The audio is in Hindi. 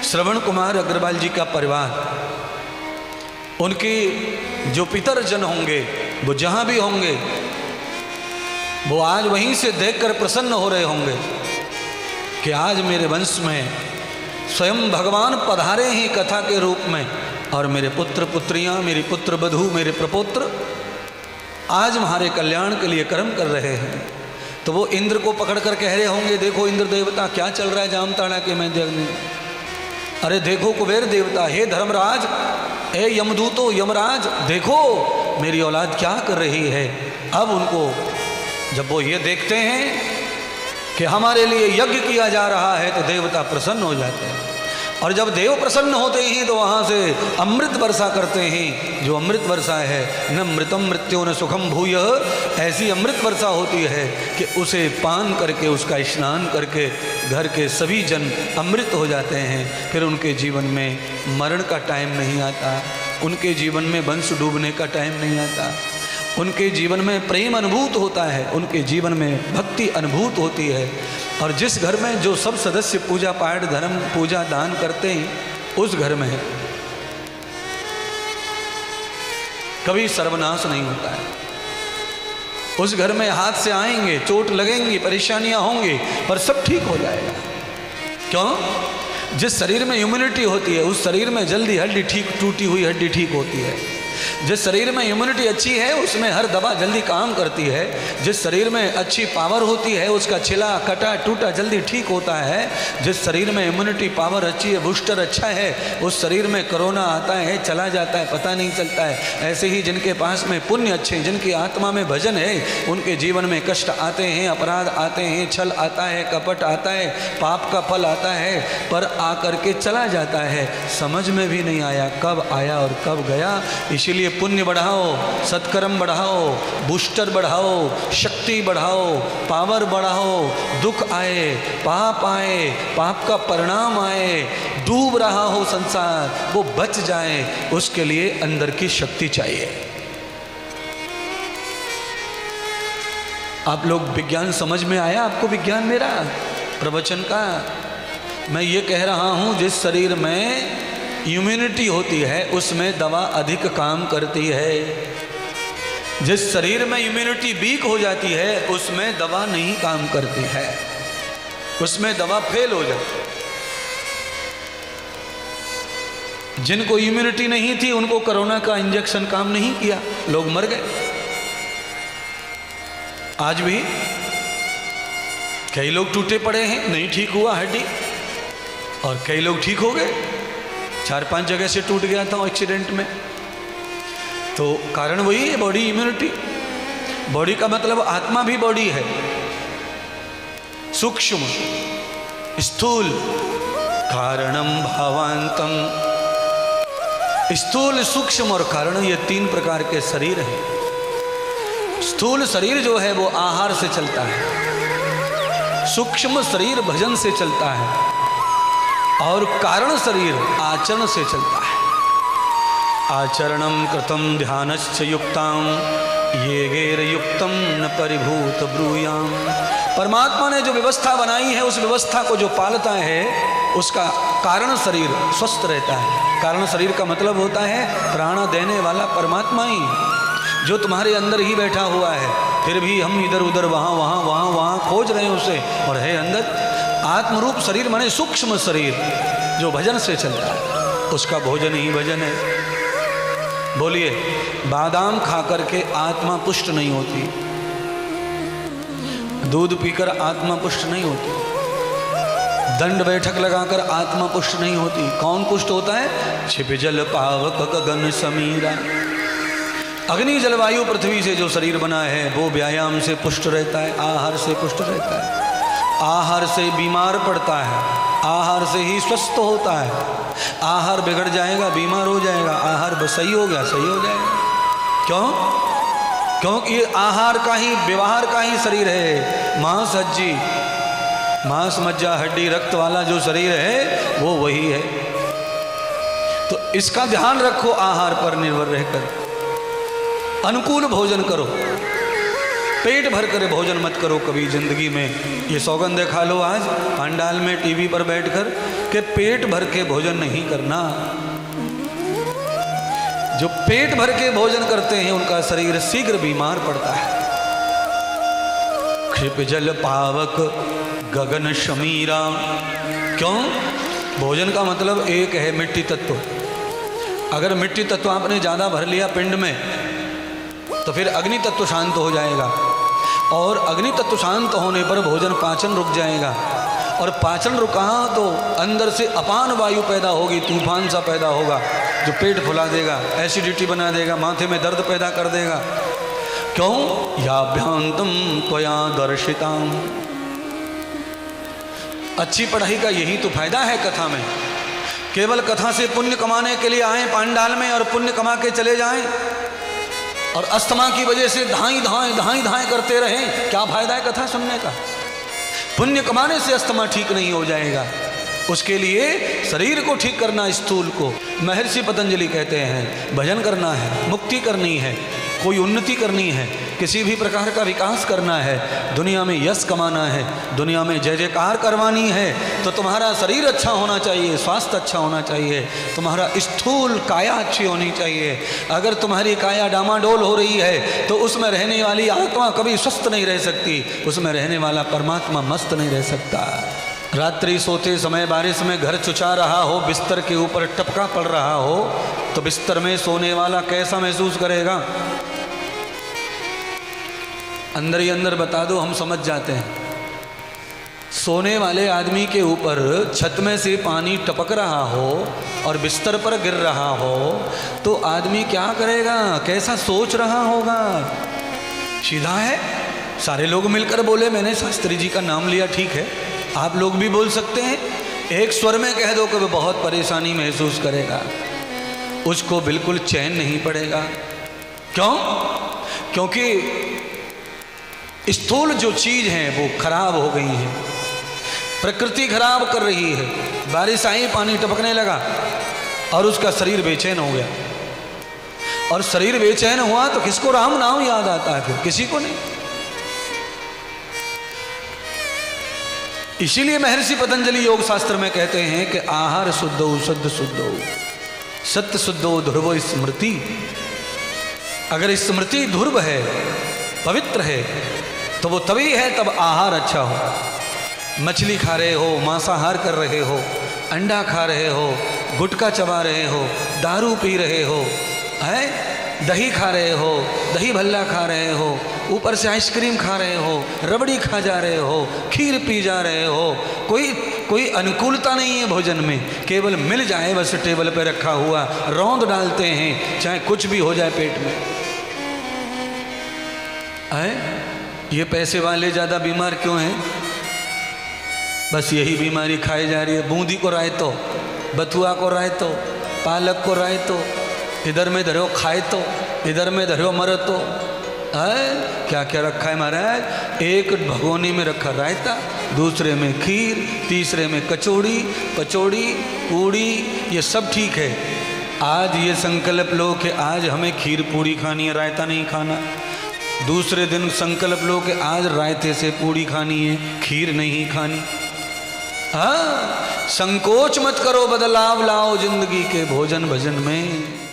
श्रवण कुमार अग्रवाल जी का परिवार, उनके जो पितरजन होंगे वो जहाँ भी होंगे वो आज वहीं से देखकर प्रसन्न हो रहे होंगे कि आज मेरे वंश में स्वयं भगवान पधारे हैं कथा के रूप में, और मेरे पुत्र पुत्रियाँ, मेरी पुत्र वधू, मेरे प्रपुत्र आज हमारे कल्याण के लिए कर्म कर रहे हैं। तो वो इंद्र को पकड़ कर कह रहे होंगे, देखो इंद्र देवता क्या चल रहा है जामताड़ा के में देखने। अरे देखो कुबेर देवता, हे धर्मराज, हे यमदूतो यमराज, देखो मेरी औलाद क्या कर रही है। अब उनको जब वो ये देखते हैं कि हमारे लिए यज्ञ किया जा रहा है तो देवता प्रसन्न हो जाते हैं, और जब देव प्रसन्न होते हैं तो वहाँ से अमृत वर्षा करते हैं। जो अमृत वर्षा है, न मृतम मृत्यो न सुखम भूयः, ऐसी अमृत वर्षा होती है कि उसे पान करके, उसका स्नान करके घर के सभी जन अमृत हो जाते हैं। फिर उनके जीवन में मरण का टाइम नहीं आता, उनके जीवन में वंश डूबने का टाइम नहीं आता, उनके जीवन में प्रेम अनुभूत होता है, उनके जीवन में भक्ति अनुभूत होती है। और जिस घर में जो सब सदस्य पूजा पाठ धर्म पूजा दान करते हैं उस घर में कभी सर्वनाश नहीं होता है। उस घर में हाथ से आएंगे, चोट लगेंगी, परेशानियां होंगी, पर सब ठीक हो जाएगा। क्यों? जिस शरीर में इम्यूनिटी होती है उस शरीर में जल्दी हड्डी ठीक, टूटी हुई हड्डी ठीक होती है। जिस शरीर में इम्यूनिटी अच्छी है उसमें हर दवा जल्दी काम करती है। जिस शरीर में अच्छी पावर होती है उसका छिला कटा टूटा जल्दी ठीक होता है। जिस शरीर में इम्यूनिटी पावर अच्छी है, बूस्टर अच्छा है, उस शरीर में कोरोना आता है चला जाता है, पता नहीं चलता है। ऐसे ही जिनके पास में पुण्य अच्छे, जिनकी आत्मा में भजन है, उनके जीवन में कष्ट आते हैं, अपराध आते हैं, छल आता है, कपट आता है, पाप का फल आता है, पर आकर के चला जाता है। समझ में भी नहीं आया कब आया और कब गया। इसीलिए पुण्य बढ़ाओ, सत्कर्म बढ़ाओ, बूस्टर बढ़ाओ, शक्ति बढ़ाओ, पावर बढ़ाओ। दुख आए, पाप आए, पाप का परिणाम आए, डूब रहा हो संसार, वो बच जाए, उसके लिए अंदर की शक्ति चाहिए। आप लोग विज्ञान समझ में आया आपको? विज्ञान मेरा प्रवचन का मैं ये कह रहा हूं, जिस शरीर में इम्यूनिटी होती है उसमें दवा अधिक काम करती है। जिस शरीर में इम्यूनिटी वीक हो जाती है उसमें दवा नहीं काम करती है, उसमें दवा फेल हो जाती है। जिनको इम्यूनिटी नहीं थी उनको कोरोना का इंजेक्शन काम नहीं किया, लोग मर गए। आज भी कई लोग टूटे पड़े हैं, नहीं ठीक हुआ हड्डी, और कई लोग ठीक हो गए। 4-5 जगह से टूट गया था एक्सीडेंट में। तो कारण वही है, बॉडी इम्यूनिटी। बॉडी का मतलब आत्मा भी बॉडी है, सूक्ष्म स्थूल कारणम भावांतम। स्थूल सूक्ष्म और कारण, ये 3 प्रकार के शरीर हैं। स्थूल शरीर जो है वो आहार से चलता है, सूक्ष्म शरीर भजन से चलता है, और कारण शरीर आचरण से चलता है। आचरणम कृतम ध्यानश्च युक्ताम ये गेर युक्तम न परिभूत ब्रूयाम। परमात्मा ने जो व्यवस्था बनाई है उस व्यवस्था को जो पालता है उसका कारण शरीर स्वस्थ रहता है। कारण शरीर का मतलब होता है प्राण देने वाला परमात्मा ही, जो तुम्हारे अंदर ही बैठा हुआ है। फिर भी हम इधर उधर वहाँ खोज रहे हैं उसे, और है अंदर। आत्मरूप शरीर माने सूक्ष्म शरीर जो भजन से चलता है, उसका भोजन ही भजन है। बोलिए, बादाम खा करके आत्मा पुष्ट नहीं होती, दूध पीकर आत्मा पुष्ट नहीं होती, दंड बैठक लगाकर आत्मा पुष्ट नहीं होती। कौन पुष्ट होता है? छिप जल पावक गगन समीरा। अग्नि जलवायु पृथ्वी से जो शरीर बना है वो व्यायाम से पुष्ट रहता है, आहार से पुष्ट रहता है। आहार से बीमार पड़ता है, आहार से ही स्वस्थ होता है। आहार बिगड़ जाएगा बीमार हो जाएगा, आहार सही हो गया सही हो जाएगा। क्यों? क्योंकि ये आहार का ही, व्यवहार का ही शरीर है। मांस हज्जी, मांस मज्जा हड्डी रक्त वाला जो शरीर है वो वही है। तो इसका ध्यान रखो, आहार पर निर्भर रहकर अनुकूल भोजन करो। पेट भर कर भोजन मत करो कभी जिंदगी में। ये सौगंध खा लो आज पंडाल में टीवी पर बैठकर कि पेट भर के भोजन नहीं करना। जो पेट भर के भोजन करते हैं उनका शरीर शीघ्र बीमार पड़ता है। क्षिप जल पावक गगन शमीरा। क्यों? भोजन का मतलब एक है मिट्टी तत्व। अगर मिट्टी तत्व आपने ज़्यादा भर लिया पिंड में तो फिर अग्नि तत्व शांत हो जाएगा, और अग्नि तत्व शांत होने पर भोजन पाचन रुक जाएगा, और पाचन रुका तो अंदर से अपान वायु पैदा होगी, तूफान सा पैदा होगा जो पेट फुला देगा, एसिडिटी बना देगा, माथे में दर्द पैदा कर देगा। क्यों? याभ्यांतम त्वया दर्शिताम। अच्छी पढ़ाई का यही तो फायदा है कथा में। केवल कथा से पुण्य कमाने के लिए आए पांडाल में और पुण्य कमा के चले जाएं, और अस्थमा की वजह से धाई धाई करते रहें, क्या फायदा है कथा सुनने का? पुण्य कमाने से अस्थमा ठीक नहीं हो जाएगा। उसके लिए शरीर को ठीक करना, स्थूल को। महर्षि पतंजलि कहते हैं भजन करना है, मुक्ति करनी है, कोई उन्नति करनी है, किसी भी प्रकार का विकास करना है, दुनिया में यश कमाना है, दुनिया में जय जयकार करवानी है, तो तुम्हारा शरीर अच्छा होना चाहिए, स्वास्थ्य अच्छा होना चाहिए, तुम्हारा स्थूल काया अच्छी होनी चाहिए। अगर तुम्हारी काया डामाडोल हो रही है तो उसमें रहने वाली आत्मा कभी स्वस्थ नहीं रह सकती, उसमें रहने वाला परमात्मा मस्त नहीं रह सकता। रात्रि सोते समय बारिश में घर चुचा रहा हो, बिस्तर के ऊपर टपका पड़ रहा हो, तो बिस्तर में सोने वाला कैसा महसूस करेगा? अंदर ही अंदर बता दो, हम समझ जाते हैं। सोने वाले आदमी के ऊपर छत में से पानी टपक रहा हो और बिस्तर पर गिर रहा हो तो आदमी क्या करेगा, कैसा सोच रहा होगा? सीधा है, सारे लोग मिलकर बोले, मैंने शास्त्री जी का नाम लिया, ठीक है, आप लोग भी बोल सकते हैं। एक स्वर में कह दो कि वो बहुत परेशानी महसूस करेगा, उसको बिल्कुल चैन नहीं पड़ेगा। क्यों? क्योंकि स्थूल जो चीज़ है वो खराब हो गई है, प्रकृति खराब कर रही है। बारिश आई, पानी टपकने लगा और उसका शरीर बेचैन हो गया, और शरीर बेचैन हुआ तो किसको राम नाम याद आता है? फिर किसी को नहीं। इसीलिए महर्षि पतंजलि योग शास्त्र में कहते हैं कि आहार शुद्धो शुद्ध शुद्धो सत्य शुद्धो ध्रुव स्मृति। अगर स्मृति ध्रुव है, पवित्र है, तो वो तभी है तब आहार अच्छा हो। मछली खा रहे हो, मांसाहार कर रहे हो, अंडा खा रहे हो, गुटखा चबा रहे हो, दारू पी रहे हो, है दही खा रहे हो, दही भल्ला खा रहे हो, ऊपर से आइसक्रीम खा रहे हो, रबड़ी खा जा रहे हो, खीर पी जा रहे हो, कोई अनुकूलता नहीं है भोजन में, केवल मिल जाए बस टेबल पे रखा हुआ, रौंद डालते हैं चाहे कुछ भी हो जाए पेट में। है ये पैसे वाले ज़्यादा बीमार क्यों हैं? बस यही बीमारी खाई जा रही है। बूंदी को रायतो, बथुआ को रायतो, पालक को रायतो, इधर में धरो खाए तो, इधर में धरो मरो तो। है क्या क्या रखा है महाराज? एक भगोनी में रखा रायता, दूसरे में खीर, तीसरे में कचौड़ी, पचौड़ी, पूड़ी, ये सब ठीक है। आज ये संकल्प लो कि आज हमें खीर पूड़ी खानी है, रायता नहीं खाना। दूसरे दिन संकल्प लो कि आज रायते से पूड़ी खानी है, खीर नहीं खानी। हाँ, संकोच मत करो, बदलाव लाओ जिंदगी के भोजन भजन में।